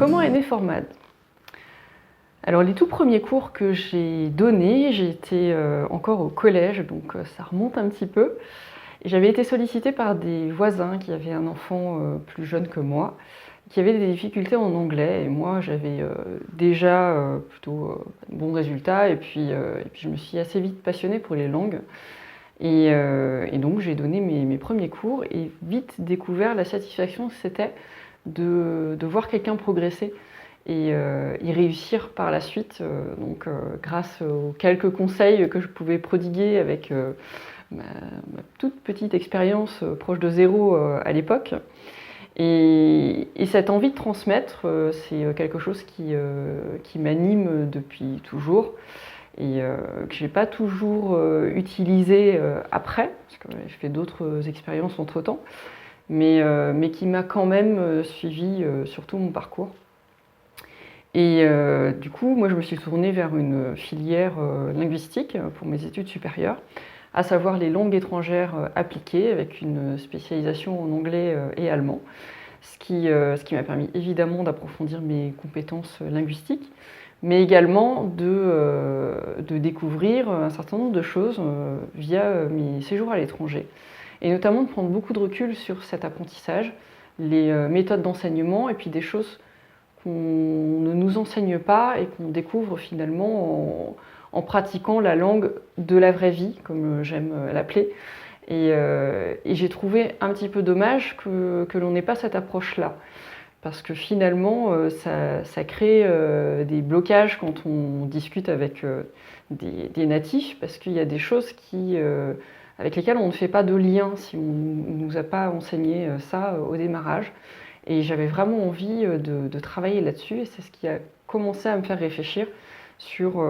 Comment est né Formad? Alors les tout premiers cours que j'ai donnés, j'étais encore au collège, donc ça remonte un petit peu. Et j'avais été sollicitée par des voisins qui avaient un enfant plus jeune que moi, qui avait des difficultés en anglais. Et moi j'avais déjà plutôt de bons résultats, et puis je me suis assez vite passionnée pour les langues. Et donc j'ai donné mes premiers cours et vite découvert la satisfaction que c'était de voir quelqu'un progresser et y réussir par la suite. Donc grâce aux quelques conseils que je pouvais prodiguer avec ma toute petite expérience proche de zéro à l'époque. Et cette envie de transmettre, c'est quelque chose qui m'anime depuis toujours et que je n'ai pas toujours utilisé après, parce que j'ai fait d'autres expériences entre-temps, mais qui m'a quand même suivi sur tout mon parcours. Et du coup, moi je me suis tournée vers une filière linguistique pour mes études supérieures, à savoir les langues étrangères appliquées, avec une spécialisation en anglais et allemand, ce qui m'a permis évidemment d'approfondir mes compétences linguistiques, mais également de découvrir un certain nombre de choses via mes séjours à l'étranger, et notamment de prendre beaucoup de recul sur cet apprentissage, les méthodes d'enseignement, et puis des choses qu'on ne nous enseigne pas et qu'on découvre finalement en pratiquant la langue de la vraie vie, comme j'aime l'appeler. Et j'ai trouvé un petit peu dommage que l'on n'ait pas cette approche-là, parce que finalement ça crée des blocages quand on discute avec des natifs, parce qu'il y a des choses avec lesquelles on ne fait pas de lien si on ne nous a pas enseigné ça au démarrage. Et j'avais vraiment envie de travailler là-dessus, et c'est ce qui a commencé à me faire réfléchir sur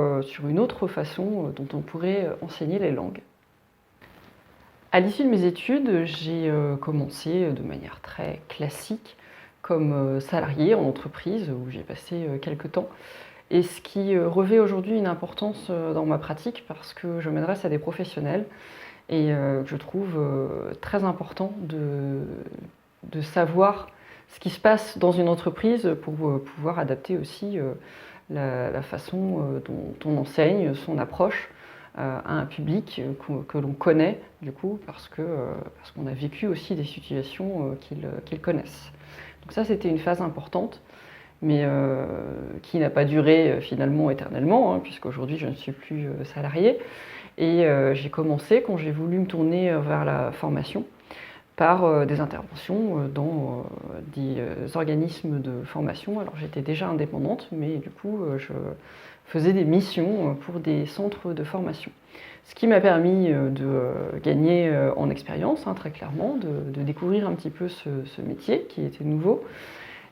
une autre façon dont on pourrait enseigner les langues. À l'issue de mes études, j'ai commencé de manière très classique comme salarié en entreprise où j'ai passé quelques temps, et ce qui revêt aujourd'hui une importance dans ma pratique parce que je m'adresse à des professionnels et que je trouve très important de savoir ce qui se passe dans une entreprise pour pouvoir adapter aussi la façon dont on enseigne, son approche à un public que l'on connaît du coup parce qu'on a vécu aussi des situations qu'ils connaissent. Donc ça, c'était une phase importante, mais qui n'a pas duré finalement éternellement, hein, puisqu'aujourd'hui je ne suis plus salariée. Et j'ai commencé, quand j'ai voulu me tourner vers la formation, par des interventions dans des organismes de formation. Alors j'étais déjà indépendante, mais du coup je faisais des missions pour des centres de formation. Ce qui m'a permis de gagner en expérience, hein, très clairement, de découvrir un petit peu ce métier qui était nouveau,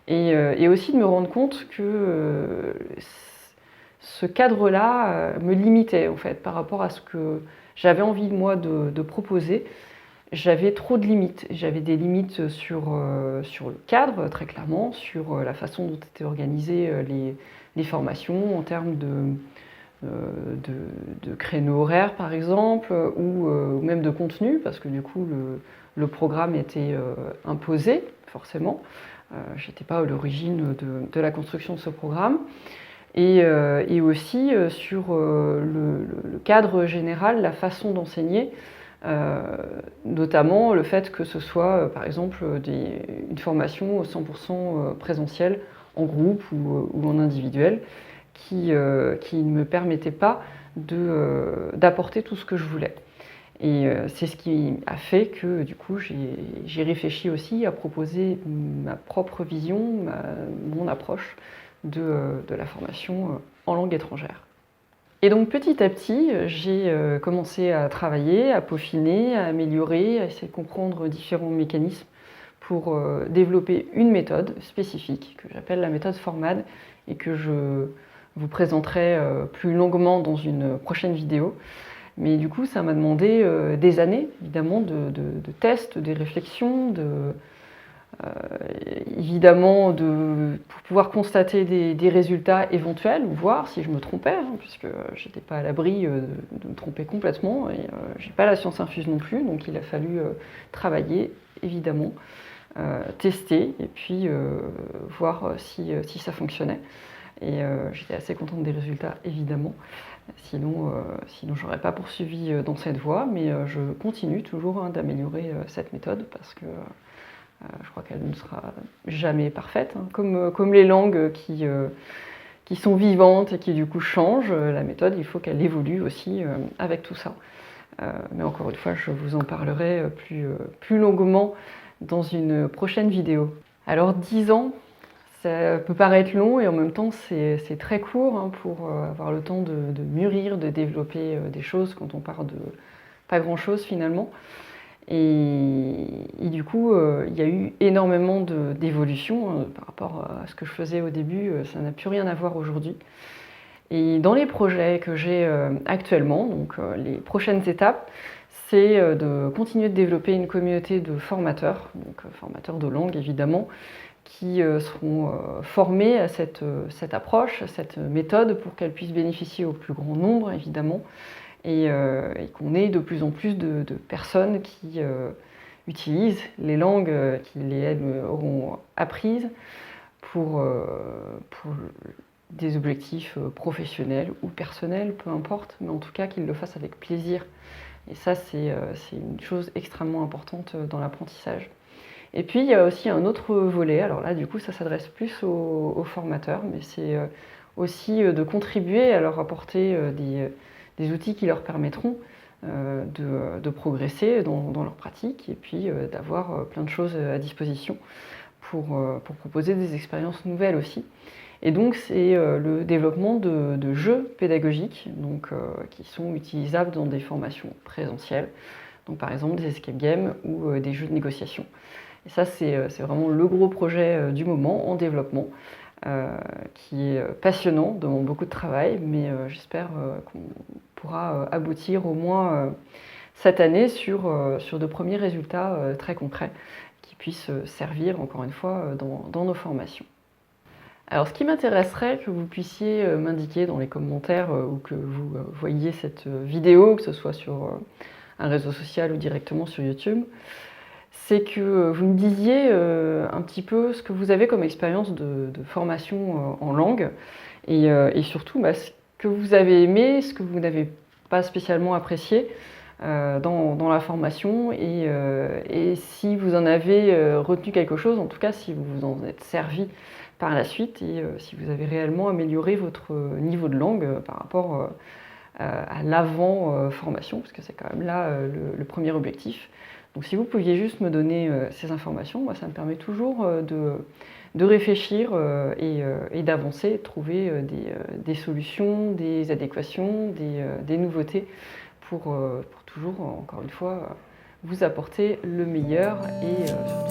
et aussi de me rendre compte que ce cadre-là me limitait en fait par rapport à ce que j'avais envie moi de proposer. J'avais trop de limites. J'avais des limites sur le cadre, très clairement, sur la façon dont étaient organisées les formations en termes de créneaux horaires, par exemple, ou même de contenu, parce que du coup, le programme était imposé, forcément. Je n'étais pas à l'origine de la construction de ce programme. Et aussi sur le cadre général, la façon d'enseigner, notamment le fait que ce soit par exemple une formation 100% présentielle en groupe ou en individuel qui ne me permettait pas d'apporter tout ce que je voulais. Et c'est ce qui a fait que du coup j'ai réfléchi aussi à proposer ma propre vision, mon approche de la formation en langue étrangère. Et donc petit à petit, j'ai commencé à travailler, à peaufiner, à améliorer, à essayer de comprendre différents mécanismes pour développer une méthode spécifique que j'appelle la méthode Formad et que je vous présenterai plus longuement dans une prochaine vidéo. Mais du coup, ça m'a demandé des années, évidemment, de tests, des réflexions, évidemment pour pouvoir constater des résultats éventuels ou voir si je me trompais, hein, puisque je n'étais pas à l'abri de me tromper complètement et je n'ai pas la science infuse non plus, donc il a fallu travailler évidemment tester et puis voir si ça fonctionnait. Et j'étais assez contente des résultats, évidemment. Sinon, j'aurais pas poursuivi dans cette voie, mais je continue toujours d'améliorer cette méthode parce que je crois qu'elle ne sera jamais parfaite. Comme les langues qui sont vivantes et qui du coup changent, la méthode, il faut qu'elle évolue aussi avec tout ça. Mais encore une fois, je vous en parlerai plus longuement dans une prochaine vidéo. Alors 10 ans, ça peut paraître long et en même temps c'est très court pour avoir le temps de mûrir, de développer des choses quand on part de pas grand chose finalement. Et du coup, il y a eu énormément d'évolution par rapport à ce que je faisais au début, ça n'a plus rien à voir aujourd'hui. Et dans les projets que j'ai actuellement, donc les prochaines étapes, c'est de continuer de développer une communauté de formateurs, donc formateurs de langue évidemment, qui seront formés à cette approche, à cette méthode pour qu'elle puisse bénéficier au plus grand nombre évidemment, et qu'on ait de plus en plus de personnes qui utilisent les langues qu'ils auront apprises pour des objectifs professionnels ou personnels, peu importe, mais en tout cas qu'ils le fassent avec plaisir. Et ça, c'est une chose extrêmement importante dans l'apprentissage. Et puis, il y a aussi un autre volet, alors là, du coup, ça s'adresse plus aux formateurs, mais c'est aussi de contribuer à leur apporter des outils qui leur permettront de progresser dans leur pratique et puis d'avoir plein de choses à disposition pour proposer des expériences nouvelles aussi. Et donc c'est le développement de jeux pédagogiques donc, qui sont utilisables dans des formations présentielles, donc par exemple des escape games ou des jeux de négociation. Et ça c'est vraiment le gros projet du moment en développement, qui est passionnant, demande beaucoup de travail, mais j'espère qu'on pourra aboutir au moins cette année sur de premiers résultats très concrets qui puissent servir encore une fois dans nos formations. Alors ce qui m'intéresserait que vous puissiez m'indiquer dans les commentaires ou que vous voyiez cette vidéo, que ce soit sur un réseau social ou directement sur YouTube, c'est que vous me disiez un petit peu ce que vous avez comme expérience de formation en langue et surtout ce que vous avez aimé, ce que vous n'avez pas spécialement apprécié dans la formation et si vous en avez retenu quelque chose, en tout cas si vous vous en êtes servi par la suite et si vous avez réellement amélioré votre niveau de langue par rapport à l'avant-formation, parce que c'est quand même là le premier objectif. Donc si vous pouviez juste me donner ces informations, moi, ça me permet toujours de réfléchir et d'avancer, de trouver des solutions, des adéquations, des nouveautés pour toujours, encore une fois, vous apporter le meilleur et surtout